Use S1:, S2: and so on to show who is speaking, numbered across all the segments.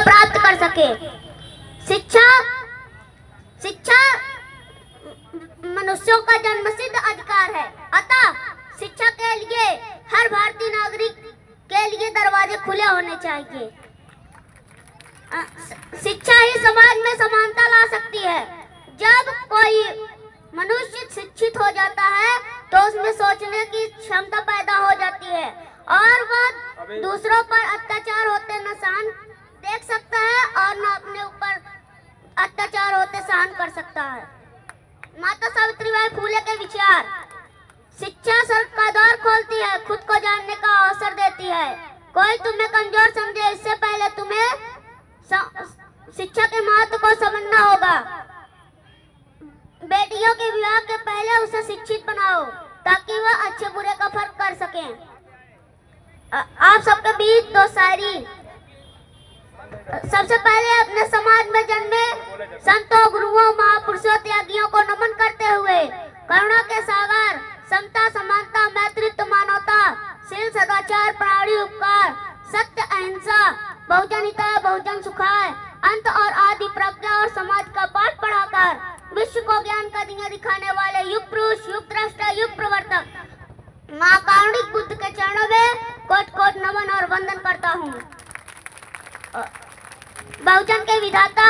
S1: प्राप्त कर सके। शिक्षा शिक्षा मनुष्यों का जन्मसिद्ध अधिकार है, अतः शिक्षा के लिए हर भारतीय नागरिक के लिए दरवाजे खुले होने चाहिए। शिक्षा ही समाज में समानता ला सकती है। जब कोई मनुष्य शिक्षित हो जाता है तो उसमें सोचने की क्षमता पैदा हो जाती है और वह दूसरों पर अत्याचार होते न सहन देख सकता है और न अपने ऊपर अत्याचार होते सहन कर सकता है। माता सावित्रीबाई फुले के विचार। शिक्षा सर का द्वार खोलती है, खुद को जानने का अवसर देती है। कोई तुम्हें कमजोर समझे इससे पहले तुम्हें शिक्षा के महत्व को समझना होगा। बेटियों के विवाह के पहले उसे शिक्षित बनाओ ताकि वह अच्छे बुरे का फर्क कर सके। आप सबके बीच दो शायरी। सबसे पहले अपने समाज में जन्मे संतों, गुरुओं, महापुरुषों, त्यागियों को नमन करते हुए करुणा के सागर, समता, समानता, मैत्रित्व, मानवता, शील, सदाचार, प्राणी उपकार, सत्य, अहिंसा, बहुजन हिताय बहुजन सुखाय, अंत और आदि प्रज्ञा और समाज का पाठ पढ़ाकर विश्व को ज्ञान का दिया दिखाने वाले युग पुरुष, युग द्रष्टा, युग प्रवर्तक मां कारुणिक बुद्ध के चरणों में कोट कोट नमन और वंदन करता हूँ। बहुजन के विधाता,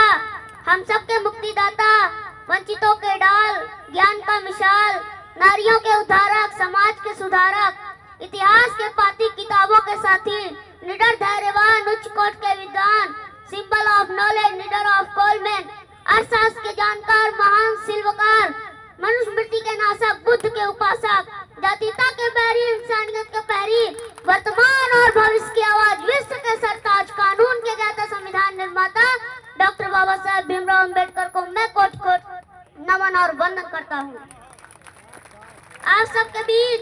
S1: हम सब के मुक्तिदाता, वंचितों के डाल, ज्ञान का मिसाल, नारियों के उद्धारक, समाज के सुधारक, इतिहास के पाती, किताबों के साथी, निडर धैर्यवान, उच्च कोट के विद्वान, symbol of knowledge, leader of Coleman, अर्थशास्त्र के जानकार, महान शिल्पकार, मनुस्मृति के नासक, बुद्ध के उपासक, जातीयता के बैरी, इंसानियत के पहरी, वर्तमान और भविष्य की आवाज, विश्व के सरताज, कानून के ज्ञाता, संविधान निर्माता डॉक्टर बाबा साहेब भीमराव अम्बेडकर को मैं कोट कोट नमन और वंदन करता हूँ। आप सबके बीच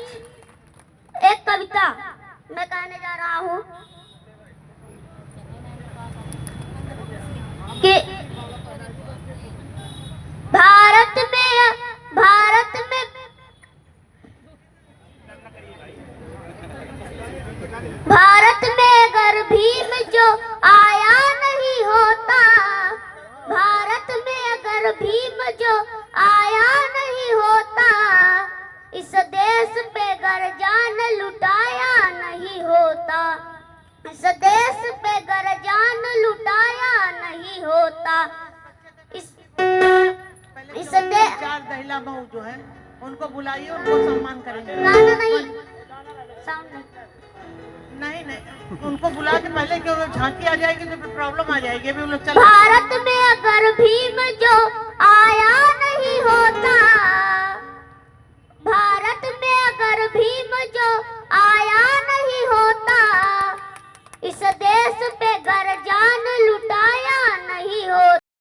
S1: एक कविता मैं कहने जा रहा हूँ कि भारत में अगर भीम जो आया नहीं होता, भारत में अगर भीम जो आया नहीं होता, इस देश पे अगर जान लुटाया नहीं होता, इस देश पे अगर जान लुटाया नहीं होता, इस
S2: चार महिला बहू जो है उनको बुलाइए, उनको सम्मान करेंगे।
S1: गाना नहीं, साउंड
S2: नहीं नहीं, उनको बुला के पहले क्यों झांकी आ जाएगी तो फिर प्रॉब्लम आ जाएगी। अभी लोग चल।
S1: भारत में अगर भीम जो आया नहीं होता, भारत में अगर भीम जो आया नहीं होता, इस देश पे अगर जान